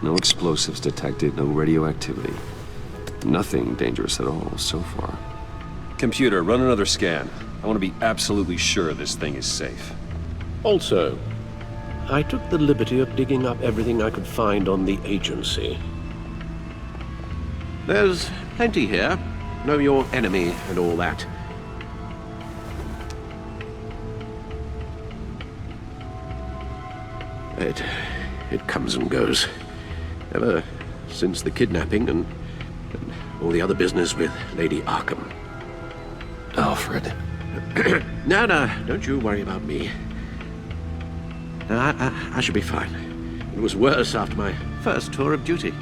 No explosives detected, no radioactivity. Nothing dangerous at all so far. Computer, run another scan. I want to be absolutely sure this thing is safe. Also, I took the liberty of digging up everything I could find on the agency. There's plenty here. Know your enemy and all that. It comes and goes. Ever since the kidnapping and all the other business with Lady Arkham. Alfred. No, don't you worry about me. No, I should be fine. It was worse after my first tour of duty.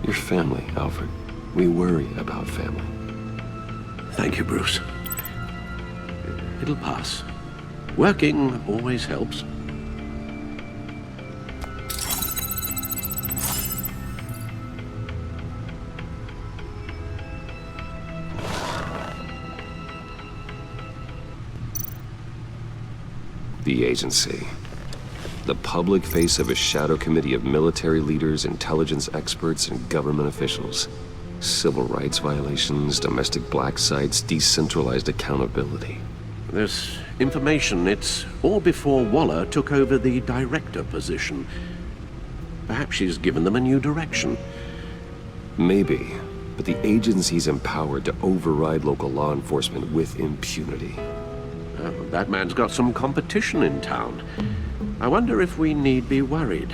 Your family, Alfred. We worry about family. Thank you, Bruce. It'll pass. Working always helps. The agency. The public face of a shadow committee of military leaders, intelligence experts, and government officials. Civil rights violations, domestic black sites, decentralized accountability. This information, it's all before Waller took over the director position. Perhaps she's given them a new direction. Maybe, but the agency's empowered to override local law enforcement with impunity. That man's got some competition in town. I wonder if we need be worried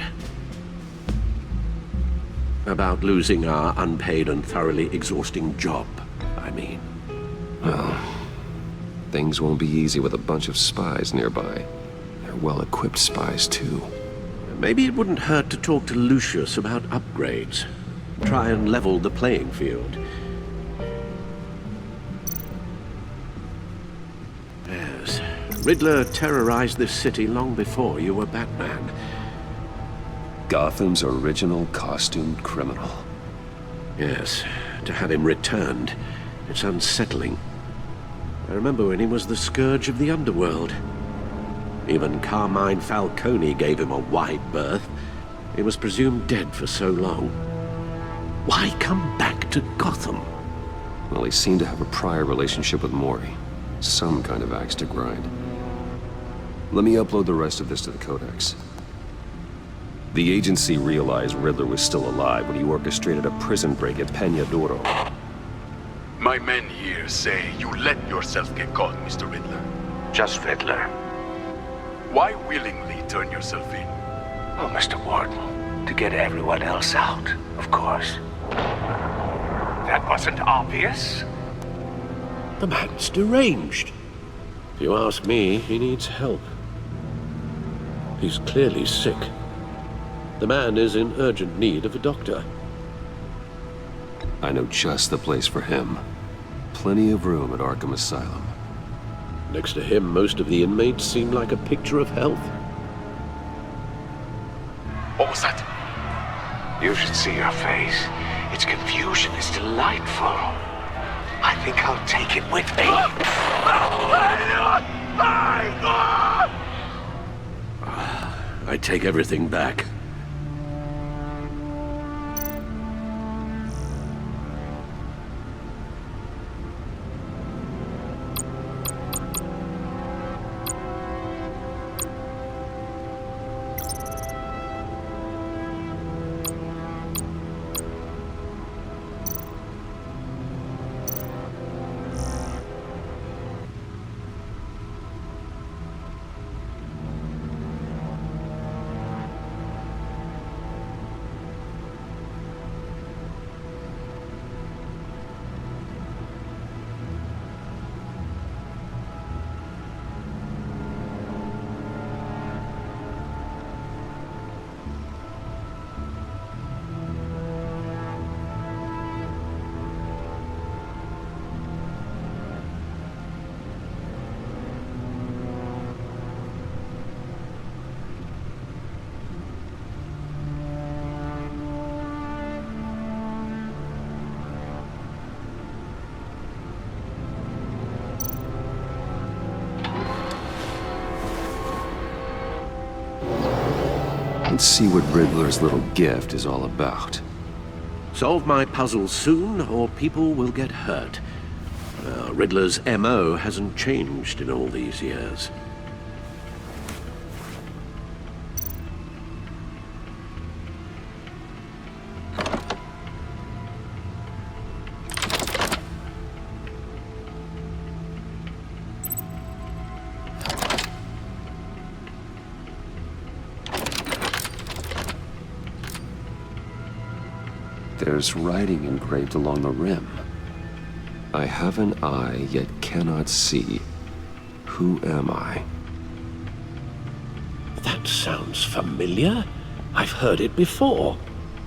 about losing our unpaid and thoroughly exhausting job, I mean. Well, things won't be easy with a bunch of spies nearby. They're well-equipped spies, too. Maybe it wouldn't hurt to talk to Lucius about upgrades. Try and level the playing field. Yes, Riddler terrorized this city long before you were Batman. Gotham's original costumed criminal. Yes, to have him returned, it's unsettling. I remember when he was the scourge of the underworld. Even Carmine Falcone gave him a wide berth. He was presumed dead for so long. Why come back to Gotham? Well, he seemed to have a prior relationship with Mori. Some kind of axe to grind. Let me upload the rest of this to the Codex. The agency realized Riddler was still alive when he orchestrated a prison break at Peñadoro. My men here say you let yourself get caught, Mr. Riddler. Just Riddler. Why willingly turn yourself in? Oh, Mr. Warden, to get everyone else out, of course. That wasn't obvious. The man's deranged. If you ask me, he needs help. He's clearly sick. The man is in urgent need of a doctor. I know just the place for him. Plenty of room at Arkham Asylum. Next to him, most of the inmates seem like a picture of health. What was that? You should see her face. Its confusion is delightful. I think I'll take it with me. I take everything back. Let's see what Riddler's little gift is all about. Solve my puzzle soon, or people will get hurt. Riddler's MO hasn't changed in all these years. There's writing engraved along the rim. I have an eye, yet cannot see. Who am I? That sounds familiar. I've heard it before.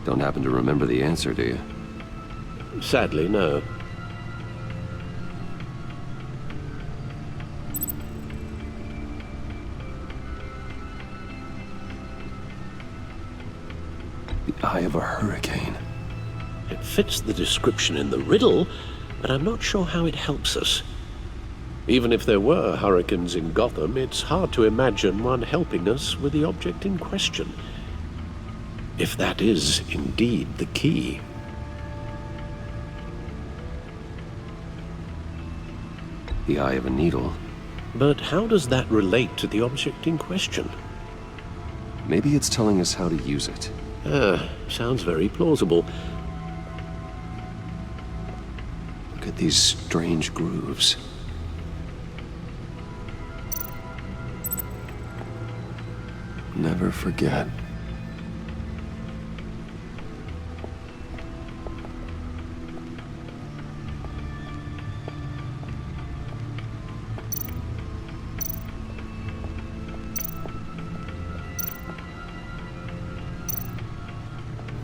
Don't happen to remember the answer, do you? Sadly, no. The eye of a hurricane. It fits the description in the riddle, but I'm not sure how it helps us. Even if there were hurricanes in Gotham, it's hard to imagine one helping us with the object in question. If that is indeed the key. The eye of a needle. But how does that relate to the object in question? Maybe it's telling us how to use it. Sounds very plausible. Look at these strange grooves. Never forget.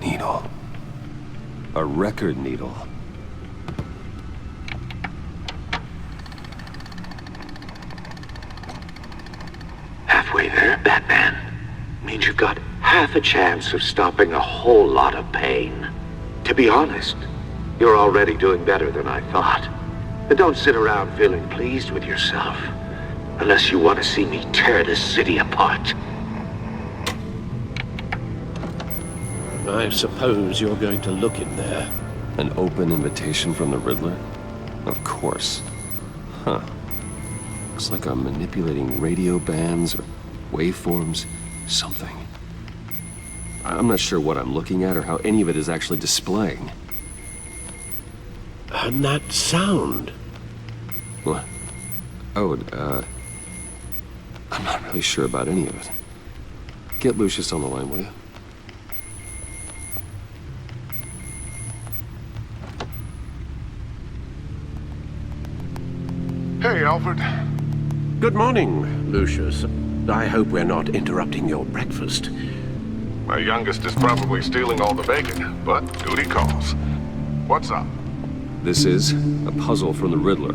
Needle. A record needle. Halfway there, Batman. Means you've got half a chance of stopping a whole lot of pain. To be honest, you're already doing better than I thought. But don't sit around feeling pleased with yourself. Unless you want to see me tear this city apart. I suppose you're going to look in there. An open invitation from the Riddler? Of course. Huh. Looks like I'm manipulating radio bands or waveforms, something. I'm not sure what I'm looking at or how any of it is actually displaying. And that sound. What? Oh, I'm not really sure about any of it. Get Lucius on the line, will you? Hey, Alfred. Good morning, Lucius. I hope we're not interrupting your breakfast. My youngest is probably stealing all the bacon, but duty calls. What's up? This is a puzzle from the Riddler.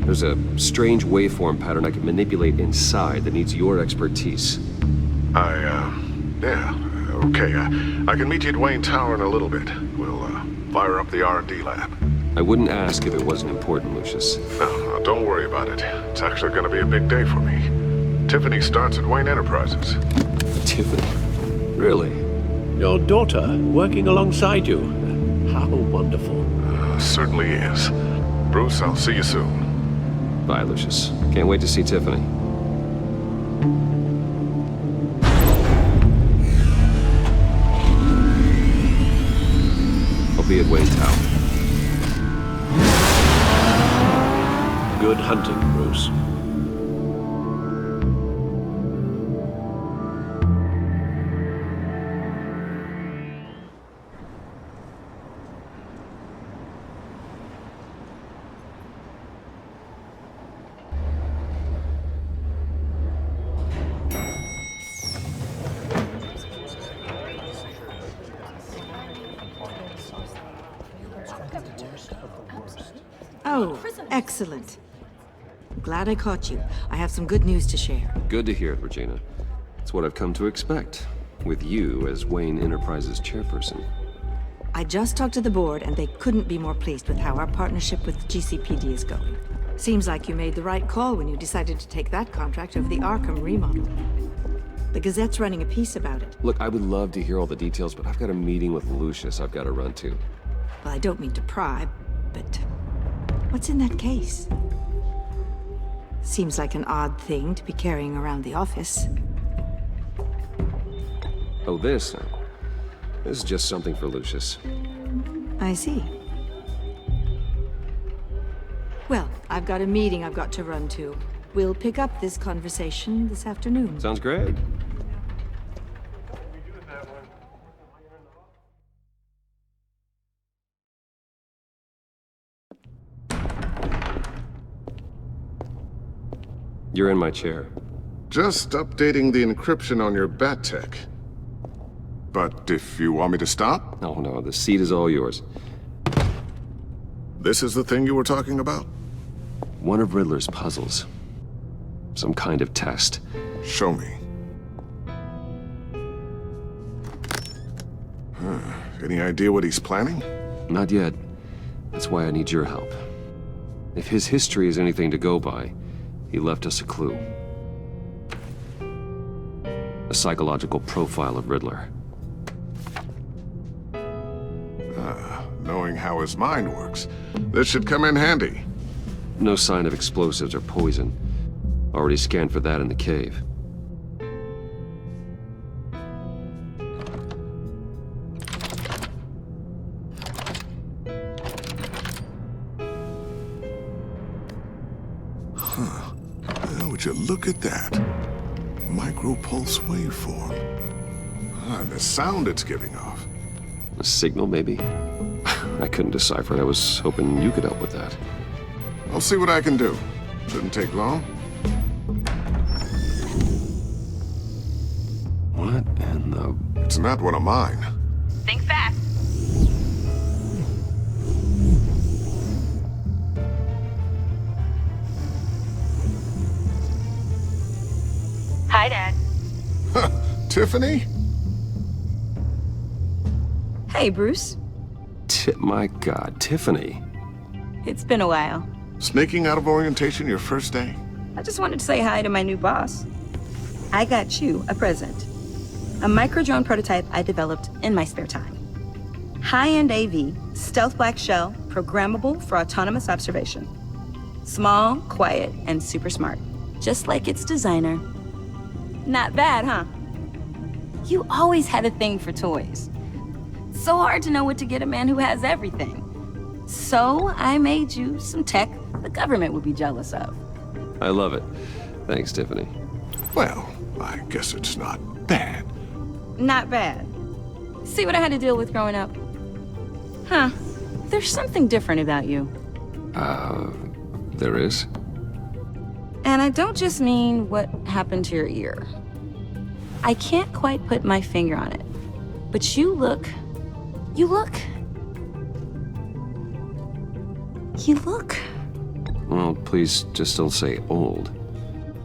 There's a strange waveform pattern I can manipulate inside that needs your expertise. Yeah, okay. I can meet you at Wayne Tower in a little bit. We'll, fire up the R&D lab. I wouldn't ask if it wasn't important, Lucius. No, don't worry about it. It's actually gonna be a big day for me. Tiffany starts at Wayne Enterprises. Tiffany? Really? Your daughter working alongside you. How wonderful. Certainly is. Bruce, I'll see you soon. Bye, Lucius. Can't wait to see Tiffany. I'll be at Wayne Tower. Good hunting, Bruce. Oh, excellent. Glad I caught you. I have some good news to share. Good to hear it, Regina. It's what I've come to expect, with you as Wayne Enterprises chairperson. I just talked to the board, and they couldn't be more pleased with how our partnership with GCPD is going. Seems like you made the right call when you decided to take that contract over the Arkham remodel. The Gazette's running a piece about it. Look, I would love to hear all the details, but I've got a meeting with Lucius I've got to run to. Well, I don't mean to pry, but what's in that case? Seems like an odd thing to be carrying around the office. Oh, this? This is just something for Lucius. I see. Well, I've got a meeting I've got to run to. We'll pick up this conversation this afternoon. Sounds great. You're in my chair. Just updating the encryption on your bat tech. But if you want me to stop, Oh no, the seat is all yours. this is the thing you were talking about? One of Riddler's puzzles. Some kind of test. Show me. Any idea what he's planning? Not yet. That's why I need your help. If his history is anything to go by, he left us a clue. A psychological profile of Riddler. Knowing how his mind works, this should come in handy. No sign of explosives or poison. Already scanned for that in the cave. Would you look at that? Micropulse waveform. And the sound it's giving off. A signal, maybe? I couldn't decipher it. I was hoping you could help with that. I'll see what I can do. Shouldn't take long. What in the... It's not one of mine. Think fast. Hi, Dad. Tiffany? Hey, Bruce. My God, Tiffany. It's been a while. Sneaking out of orientation your first day? I just wanted to say hi to my new boss. I got you a present. A micro-drone prototype I developed in my spare time. High-end AV, stealth black shell, programmable for autonomous observation. Small, quiet, and super smart. Just like its designer. Not bad, huh? You always had a thing for toys. So hard to know what to get a man who has everything. So I made you some tech the government would be jealous of. I love it. Thanks, Tiffany. Well, I guess it's not bad. Not bad. See what I had to deal with growing up? Huh. There's something different about you. There is? And I don't just mean what happened to your ear. I can't quite put my finger on it. But you look... Well, please just don't say old.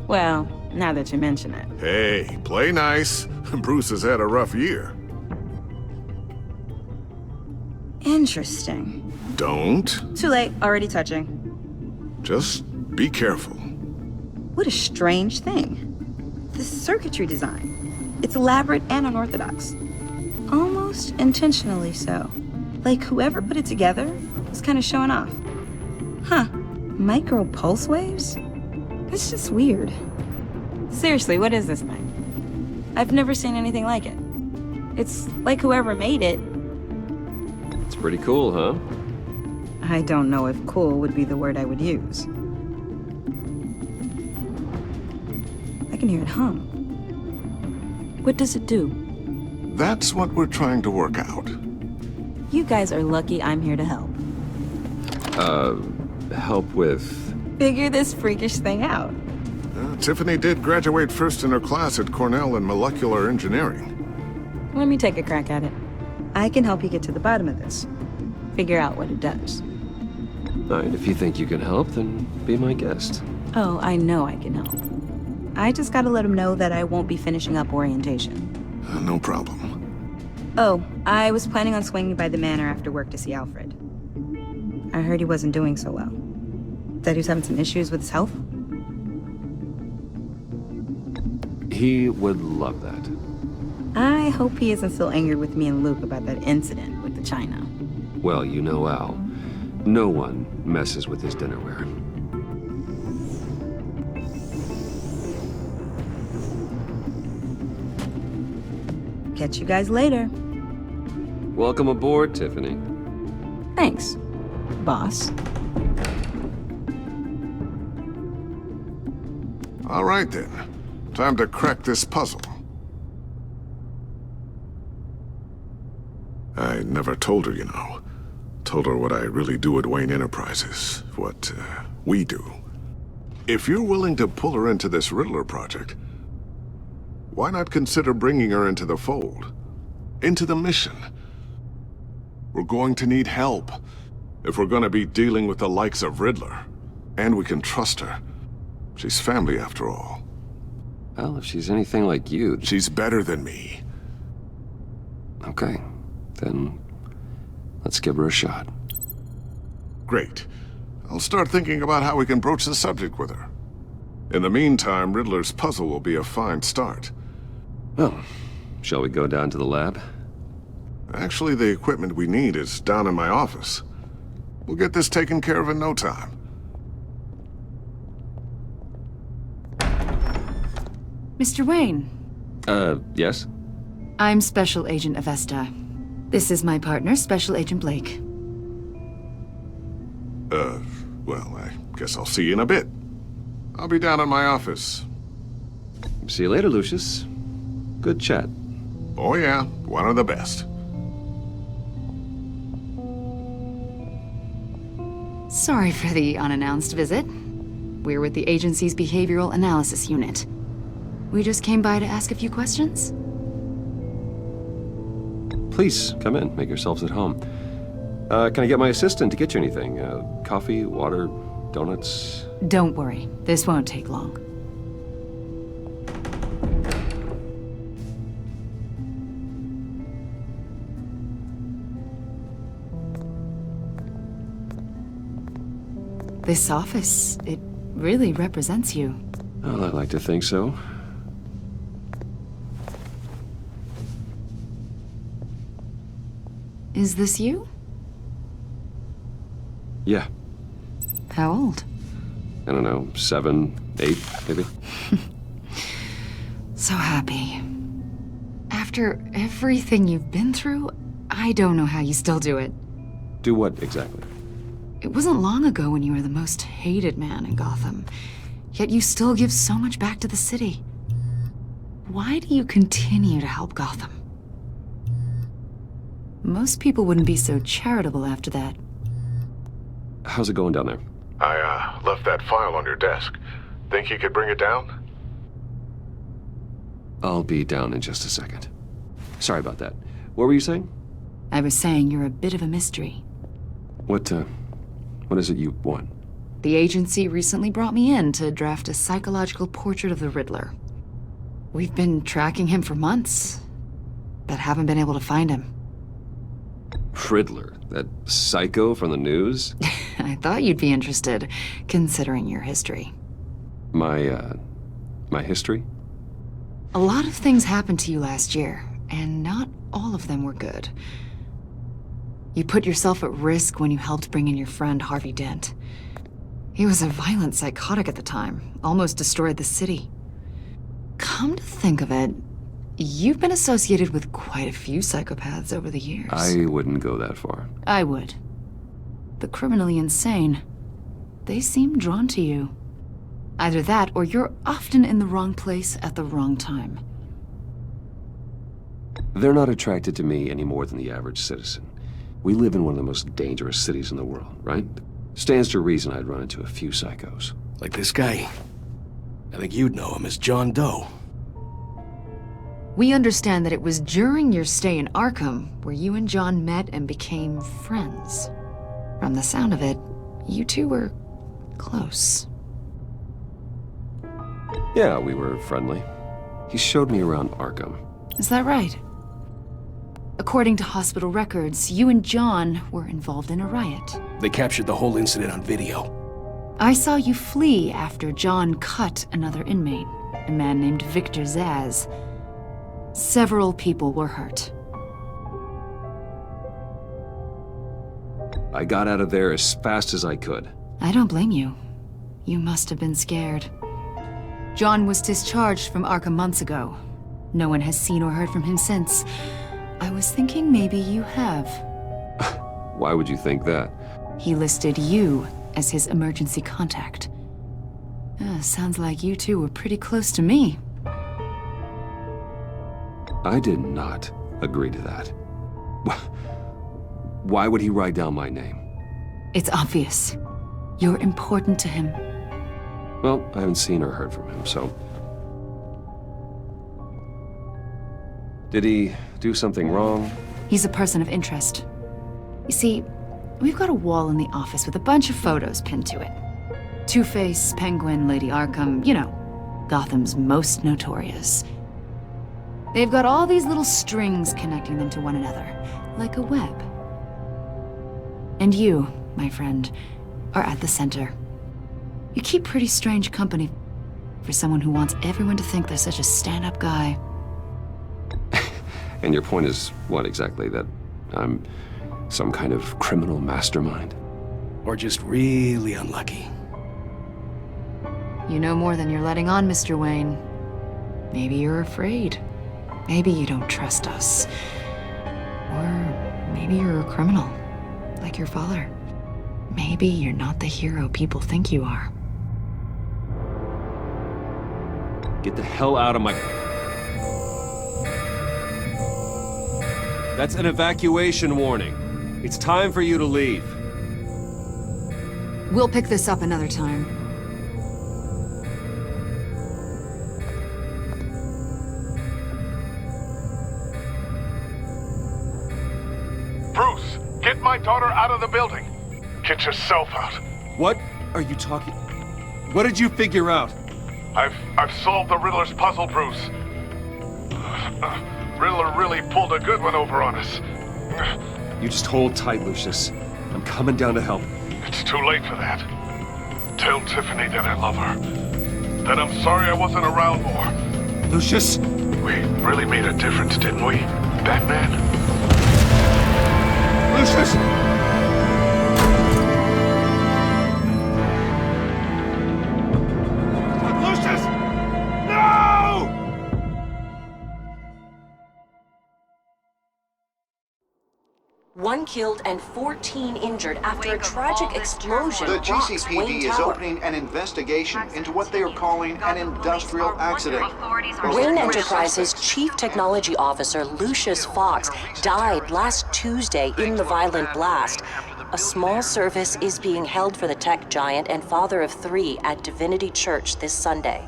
Well, now that you mention it. Hey, play nice. Bruce has had a rough year. Interesting. Don't. Too late, already touching. Just be careful. What a strange thing. The circuitry design. It's elaborate and unorthodox. Almost intentionally so. Like whoever put it together was kind of showing off. Huh. Micro pulse waves? It's just weird. Seriously, what is this thing? I've never seen anything like it. It's like whoever made it. It's pretty cool, huh? I don't know if cool would be the word I would use. I can hear it hum. What does it do? That's what we're trying to work out. You guys are lucky I'm here to help. Help with... Figure this freakish thing out. Tiffany did graduate first in her class at Cornell in molecular engineering. Let me take a crack at it. I can help you get to the bottom of this. Figure out what it does. All right, if you think you can help, then be my guest. Oh, I know I can help. I just gotta let him know that I won't be finishing up orientation. No problem. Oh, I was planning on swinging by the manor after work to see Alfred. I heard he wasn't doing so well. That he was having some issues with his health? He would love that. I hope he isn't still angry with me and Luke about that incident with the china. Well, you know Al. No one messes with his dinnerware. Catch you guys later. Welcome aboard, Tiffany. Thanks, boss. All right then. Time to crack this puzzle. I never told her, you know. Told her what I really do at Wayne Enterprises. What, we do. If you're willing to pull her into this Riddler project, why not consider bringing her into the fold? Into the mission? We're going to need help if we're going to be dealing with the likes of Riddler. And we can trust her. She's family after all. Well, if she's anything like you... She's better than me. Okay, then let's give her a shot. Great. I'll start thinking about how we can broach the subject with her. In the meantime, Riddler's puzzle will be a fine start. Well, shall we go down to the lab? Actually, the equipment we need is down in my office. We'll get this taken care of in no time. Mr. Wayne. Yes? I'm Special Agent Avesta. This is my partner, Special Agent Blake. Well, I guess I'll see you in a bit. I'll be down in my office. See you later, Lucius. Good chat. Oh yeah, one of the best. Sorry for the unannounced visit. We're with the agency's Behavioral Analysis Unit. We just came by to ask a few questions. Please, come in. Make yourselves at home. Can I get my assistant to get you anything? Coffee, water, donuts? Don't worry, this won't take long. This office, it really represents you. Well, I'd like to think so. Is this you? Yeah. How old? I don't know, 7, 8, maybe? So happy. After everything you've been through, I don't know how you still do it. Do what exactly? It wasn't long ago when you were the most hated man in Gotham, yet you still give so much back to the city. Why do you continue to help Gotham? Most people wouldn't be so charitable after that. How's it going down there? I, left that file on your desk. Think you could bring it down? I'll be down in just a second. Sorry about that. What were you saying? I was saying you're a bit of a mystery. What is it you want? The agency recently brought me in to draft a psychological portrait of the Riddler. We've been tracking him for months, but haven't been able to find him. Riddler? That psycho from the news? I thought you'd be interested, considering your history. My history? A lot of things happened to you last year, and not all of them were good. You put yourself at risk when you helped bring in your friend Harvey Dent. He was a violent psychotic at the time, almost destroyed the city. Come to think of it, you've been associated with quite a few psychopaths over the years. I wouldn't go that far. I would. The criminally insane, they seem drawn to you. Either that, or you're often in the wrong place at the wrong time. They're not attracted to me any more than the average citizen. We live in one of the most dangerous cities in the world, right? Stands to reason I'd run into a few psychos. Like this guy. I think you'd know him as John Doe. We understand that it was during your stay in Arkham where you and John met and became friends. From the sound of it, you two were close. Yeah, we were friendly. He showed me around Arkham. Is that right? According to hospital records, you and John were involved in a riot. They captured the whole incident on video. I saw you flee after John cut another inmate. a man named Victor Zaz. Several people were hurt. I got out of there as fast as I could. I don't blame you. You must have been scared. John was discharged from Arkham months ago. No one has seen or heard from him since. I was thinking maybe you have. Why would you think that? He listed you as his emergency contact. Sounds like you two were pretty close to me. I did not agree to that. Why would he write down my name? It's obvious. You're important to him. Well, I haven't seen or heard from him, so... Did he do something wrong? He's a person of interest. You see, we've got a wall in the office with a bunch of photos pinned to it. Two-Face, Penguin, Lady Arkham, you know, Gotham's most notorious. They've got all these little strings connecting them to one another, like a web. And you, my friend, are at the center. You keep pretty strange company for someone who wants everyone to think they're such a stand-up guy. And your point is what exactly? That I'm some kind of criminal mastermind? Or just really unlucky. You know more than you're letting on, Mr. Wayne. Maybe you're afraid. Maybe you don't trust us. Or maybe you're a criminal, like your father. Maybe you're not the hero people think you are. Get the hell out of my... That's an evacuation warning. It's time for you to leave. We'll pick this up another time. Bruce, get my daughter out of the building. Get yourself out. What are you talking... What did you figure out? I've solved the Riddler's puzzle, Bruce. Riddler really pulled a good one over on us. You just hold tight, Lucius. I'm coming down to help. It's too late for that. Tell Tiffany that I love her. That I'm sorry I wasn't around more. Lucius! We really made a difference, didn't we, Batman? Lucius! Lucius! No! One killed and 14 injured after a tragic explosion The rocks GCPD Wayne is Tower. opening an investigation into what they are calling an industrial accident. Wayne Enterprises' chief technology officer, Lucius Fox, died last Tuesday in the violent blast. A small service is being held for the tech giant and father of 3 at Divinity Church this Sunday.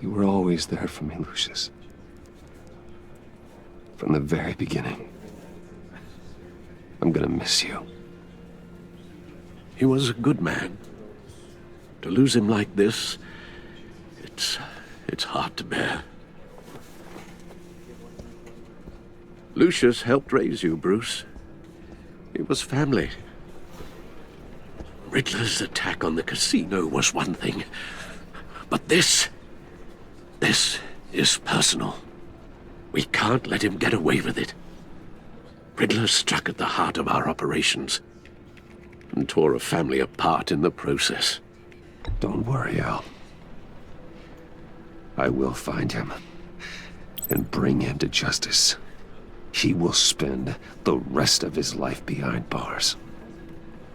You were always there for me, Lucius. From the very beginning. I'm gonna miss you. He was a good man. To lose him like this, it's hard to bear. Lucius helped raise you, Bruce. It was family. Riddler's attack on the casino was one thing, but this is personal. We can't let him get away with it. Riddler struck at the heart of our operations and tore a family apart in the process. Don't worry, Al. I will find him and bring him to justice. He will spend the rest of his life behind bars.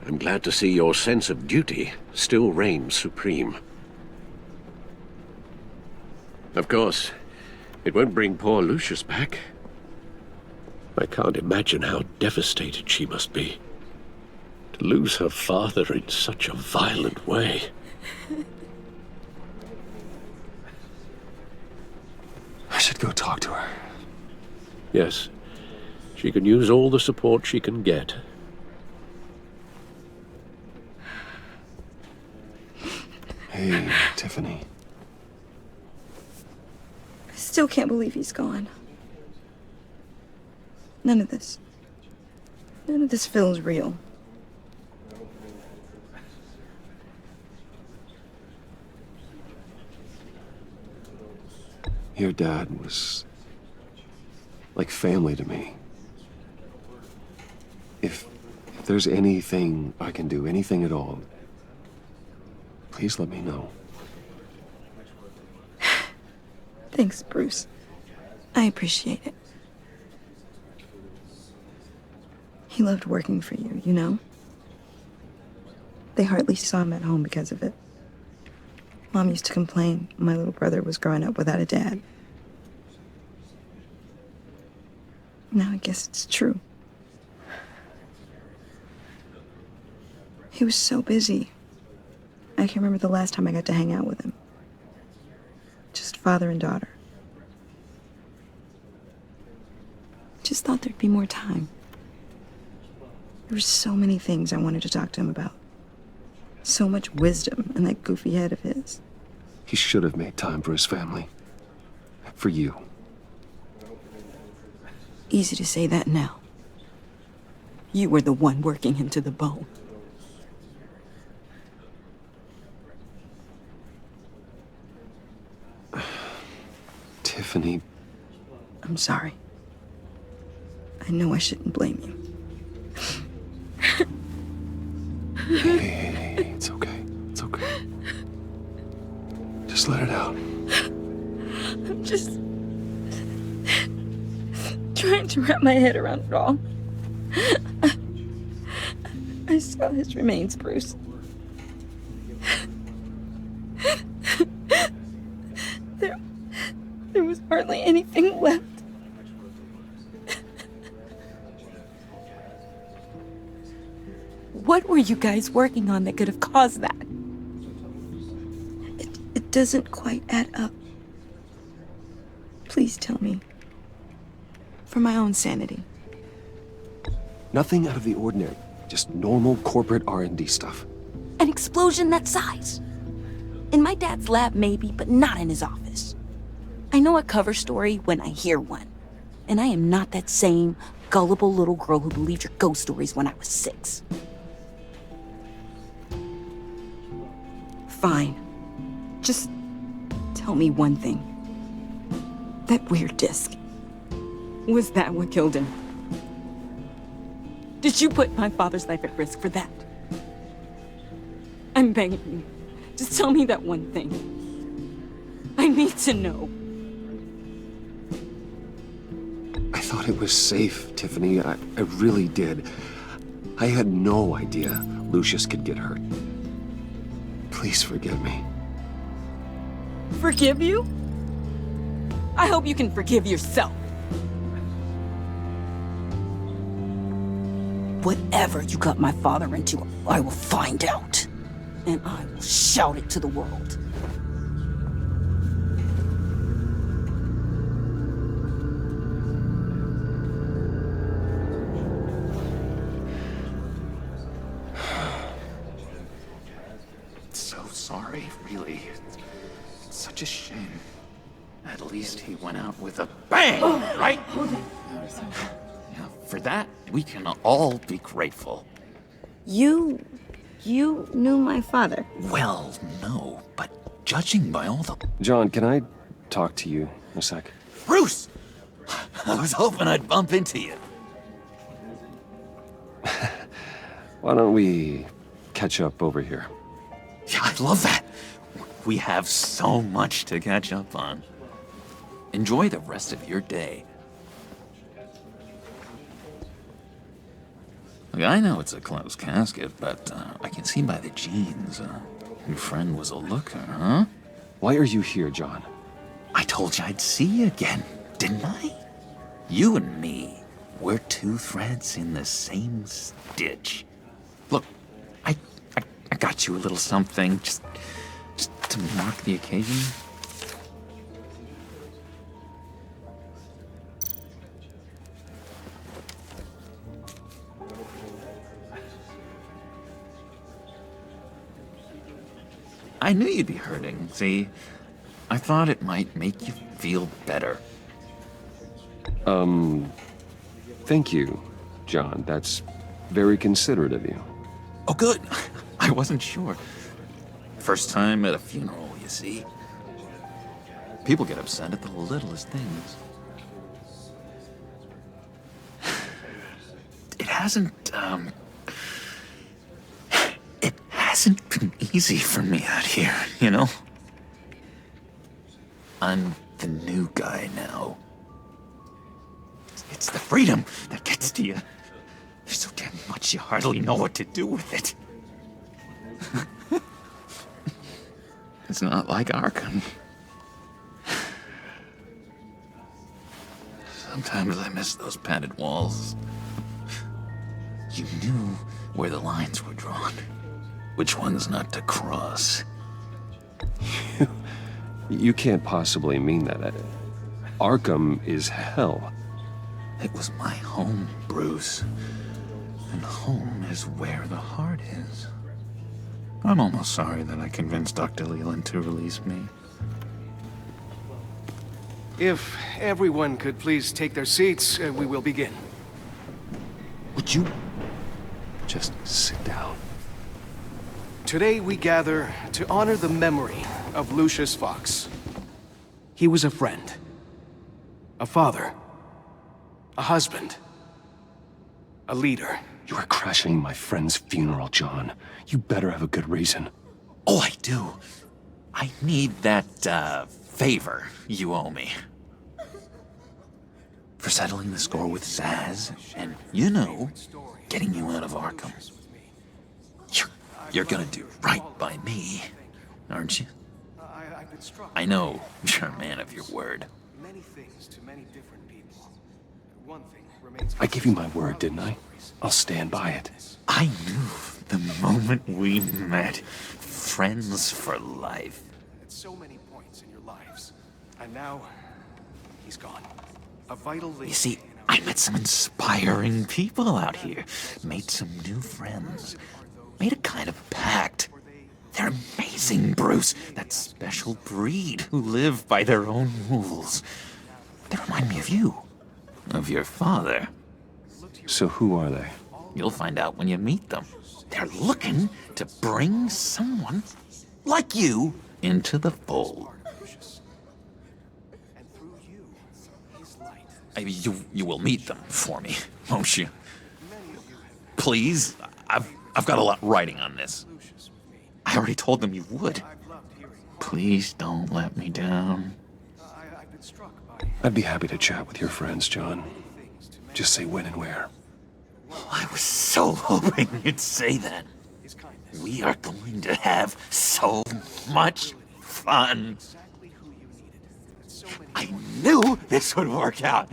I'm glad to see your sense of duty still reigns supreme. Of course, it won't bring poor Lucius back. I can't imagine how devastated she must be. To lose her father in such a violent way. I should go talk to her. Yes, she can use all the support she can get. Hey, Hey, Tiffany. I still can't believe he's gone. None of this feels real. Your dad was like family to me. If there's anything I can do, anything at all, please let me know. Thanks, Bruce. I appreciate it. He loved working for you, you know? They hardly saw him at home because of it. Mom used to complain my little brother was growing up without a dad. Now I guess it's true. He was so busy. I can remember the last time I got to hang out with him. Just father and daughter. Just thought there'd be more time. There were so many things I wanted to talk to him about. So much wisdom in that goofy head of his. He should have made time for his family. For you. Easy to say that now. You were the one working him to the bone. Tiffany. I'm sorry. I know I shouldn't blame you. Hey, it's okay. It's okay. Just let it out. I'm just trying to wrap my head around it all. I saw his remains, Bruce. There was hardly anything left. What were you guys working on that could have caused that? It doesn't quite add up. Please tell me. For my own sanity. Nothing out of the ordinary. Just normal corporate R&D stuff. An explosion that size. In my dad's lab, maybe, but not in his office. I know a cover story when I hear one. And I am not that same gullible little girl who believed your ghost stories when I was 6. Fine. Just tell me one thing. That weird disc. Was that what killed him? Did you put my father's life at risk for that? I'm begging you. Just tell me that one thing. I need to know. I thought it was safe, Tiffany. I really did. I had no idea Lucius could get hurt. Please forgive me. Forgive you? I hope you can forgive yourself. Whatever you got my father into, I will find out. And I will shout it to the world. So sorry, really. It's such a shame. At least he went out with a bang, right? Yeah, for that, we can all be grateful. You knew my father? Well, no, but judging by all the... John, can I talk to you a sec? Bruce! I was hoping I'd bump into you. Why don't we catch up over here? Yeah, I'd love that. We have so much to catch up on. Enjoy the rest of your day. Look, I know it's a closed casket, but I can see by the jeans, your friend was a looker, huh? Why are you here, John? I told you I'd see you again, didn't I? You and me, we're two threads in the same stitch. Look, I got you a little something, just to mark the occasion. I knew you'd be hurting, see? I thought it might make you feel better. Thank you, John. That's very considerate of you. Oh, good. I wasn't sure. First time at a funeral, you see. People get upset at the littlest things. It hasn't been easy for me out here, you know? I'm the new guy now. It's the freedom that gets to you. There's so damn much you hardly know what to do with it. It's not like Arkham. Sometimes I miss those padded walls. You knew where the lines were drawn. Which ones not to cross. You can't possibly mean that. Arkham is hell. It was my home, Bruce. And home is where the heart is. I'm almost sorry that I convinced Dr. Leland to release me. If everyone could please take their seats, we will begin. Would you just sit down? Today we gather to honor the memory of Lucius Fox. He was a friend, a father, a husband, a leader. You are crashing my friend's funeral, John. You better have a good reason. Oh, I do. I need that, favor you owe me. For settling the score with Zaz, and, you know, getting you out of Arkham. You're gonna do right by me, aren't you? I know you're a man of your word. I gave you my word, didn't I? I'll stand by it. I knew the moment we met. Friends for life. At so many points in your lives. And now, he's gone. A vital link. You see, I met some inspiring people out here. Made some new friends. Made a kind of pact. They're amazing, Bruce. That special breed who live by their own rules. They remind me of you. Of your father. So who are they? You'll find out when you meet them. They're looking to bring someone like you into the fold. You will meet them for me, won't you? Please? I've got a lot writing on this. I already told them you would. Please don't let me down. I'd be happy to chat with your friends, John. Just say when and where. I was so hoping you'd say that. We are going to have so much fun. I knew this would work out.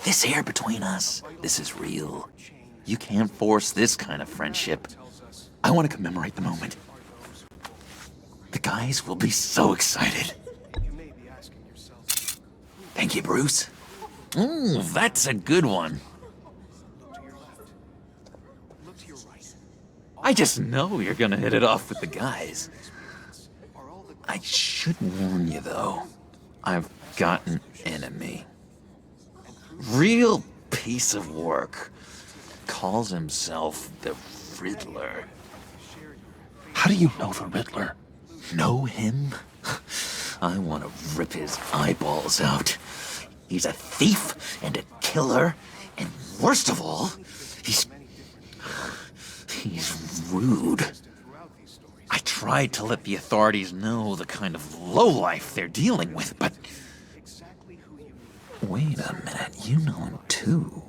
This air between us, this is real. You can't force this kind of friendship. I want to commemorate the moment. The guys will be so excited. Thank you, Bruce. Ooh, that's a good one. I just know you're gonna hit it off with the guys. I should warn you, though. I've got an enemy. Real piece of work. Calls himself the Riddler. How do you know the Riddler? Know him? I want to rip his eyeballs out. He's a thief and a killer, and worst of all, he's rude. I tried to let the authorities know the kind of lowlife they're dealing with, but... Wait a minute, you know him too.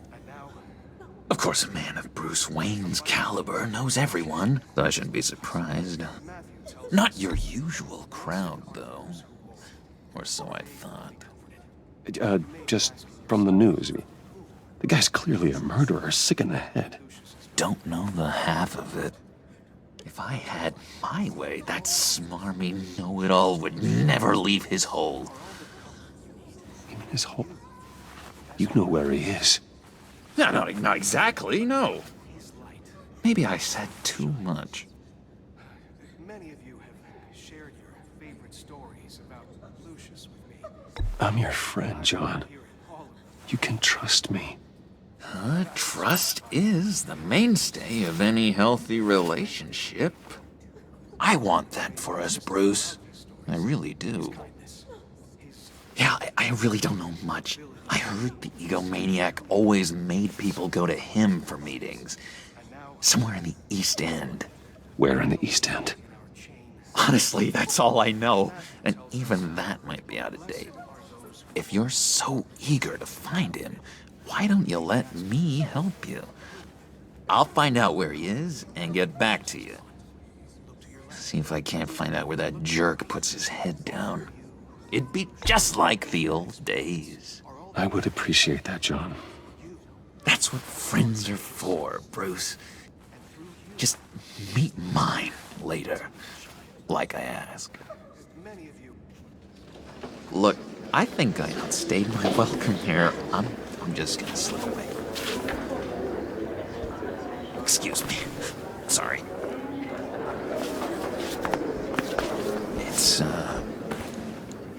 Of course, a man of Bruce Wayne's caliber knows everyone, so I shouldn't be surprised. Not your usual crowd, though. Or so I thought. Just from the news. The guy's clearly a murderer, sick in the head. Don't know the half of it. If I had my way, that smarmy know-it-all would never leave his hole. You mean his hole? You know where he is. No, not exactly, no. Maybe I said too much. I'm your friend, John. You can trust me. Trust is the mainstay of any healthy relationship. I want that for us, Bruce. I really do. Yeah, I really don't know much. I heard the egomaniac always made people go to him for meetings. Somewhere in the East End. Where in the East End? Honestly, that's all I know. And even that might be out of date. If you're so eager to find him, why don't you let me help you? I'll find out where he is and get back to you. See if I can't find out where that jerk puts his head down. It'd be just like the old days. I would appreciate that, John. That's what friends are for, Bruce. Just meet mine later, like I asked. Look, I think I outstayed my welcome here. I'm just gonna slip away. Excuse me. Sorry.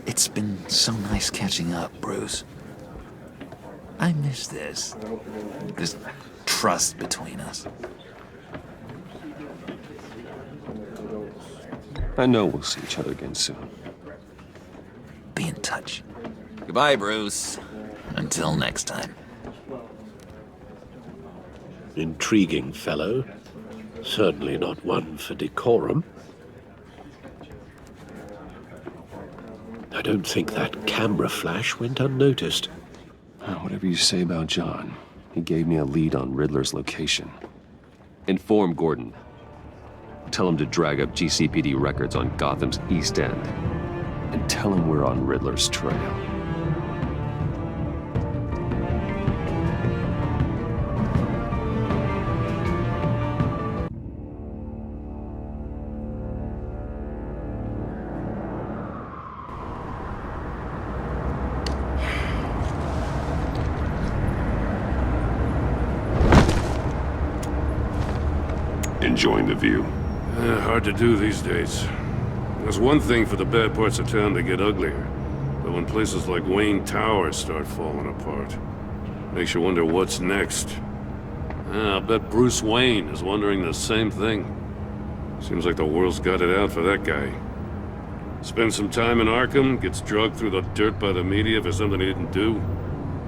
It's been so nice catching up, Bruce. I miss this trust between us. I know we'll see each other again soon. Be in touch. Goodbye, Bruce. Until next time. Intriguing fellow. Certainly not one for decorum. I don't think that camera flash went unnoticed. Whatever you say about John, he gave me a lead on Riddler's location. Inform Gordon. Tell him to drag up GCPD records on Gotham's East End. And tell him we're on Riddler's trail. Enjoying the view? Hard to do these days. There's one thing for the bad parts of town to get uglier, but when places like Wayne Tower start falling apart, makes you wonder what's next. I'll bet Bruce Wayne is wondering the same thing. Seems like the world's got it out for that guy. Spends some time in Arkham, gets drugged through the dirt by the media for something he didn't do.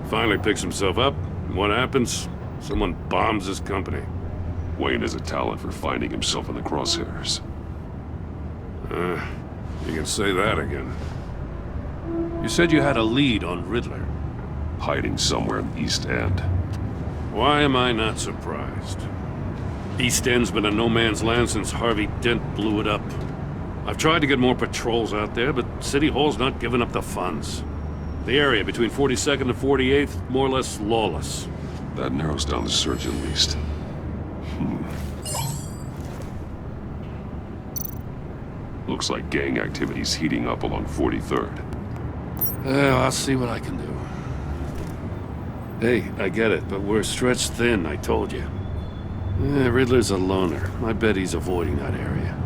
Finally picks himself up, and what happens? Someone bombs his company. Wayne has a talent for finding himself in the crosshairs. You can say that again. You said you had a lead on Riddler. Hiding somewhere in the East End. Why am I not surprised? East End's been a no-man's land since Harvey Dent blew it up. I've tried to get more patrols out there, but City Hall's not giving up the funds. The area between 42nd and 48th, more or less lawless. That narrows down the search at least. Looks like gang activity's heating up along 43rd. Well, I'll see what I can do. Hey, I get it, but we're stretched thin, I told you. Riddler's a loner. I bet he's avoiding that area.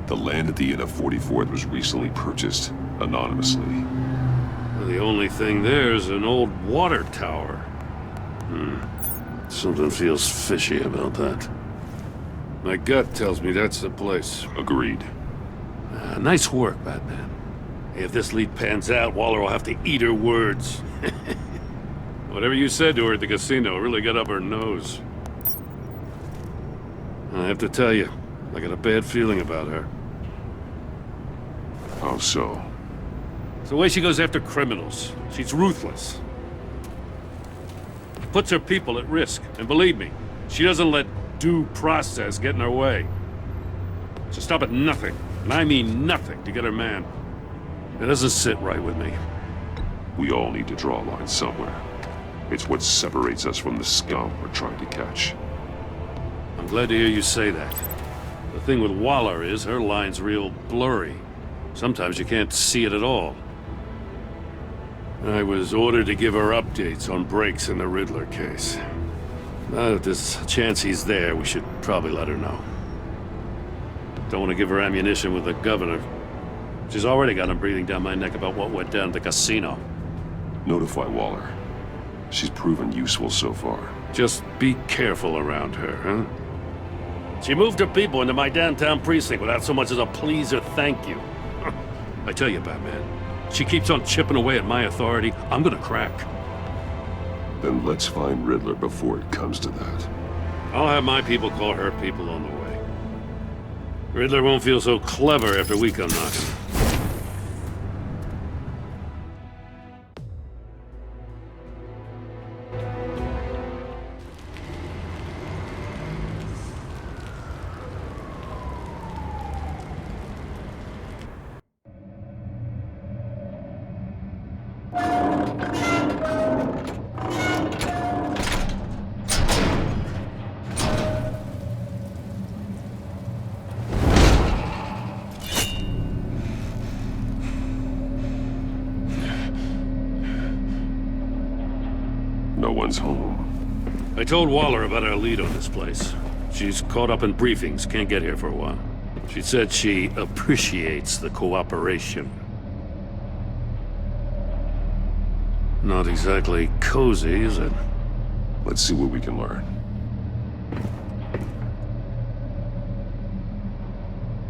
The land at the end of 44th was recently purchased, anonymously. The only thing there is an old water tower. Something feels fishy about that. My gut tells me that's the place. Agreed. Nice work, Batman. If this lead pans out, Waller will have to eat her words. Whatever you said to her at the casino really got up her nose. I have to tell you, I got a bad feeling about her. How so? It's the way she goes after criminals. She's ruthless. Puts her people at risk. And believe me, she doesn't let due process get in her way. She'll stop at nothing, and I mean nothing, to get her man. It doesn't sit right with me. We all need to draw a line somewhere. It's what separates us from the scum we're trying to catch. I'm glad to hear you say that. The thing with Waller is her line's real blurry. Sometimes you can't see it at all. I was ordered to give her updates on breaks in the Riddler case. Now that there's a chance he's there, we should probably let her know. Don't want to give her ammunition with the governor. She's already got him breathing down my neck about what went down at the casino. Notify Waller. She's proven useful so far. Just be careful around her, huh? She moved her people into my downtown precinct without so much as a please or thank you. I tell you, Batman, she keeps on chipping away at my authority, I'm gonna crack. Then let's find Riddler before it comes to that. I'll have my people call her people on the way. Riddler won't feel so clever after we come knocking. No one's home. I told Waller about our lead on this place. She's caught up in briefings, can't get here for a while. She said she appreciates the cooperation. Not exactly cozy, is it? Let's see what we can learn.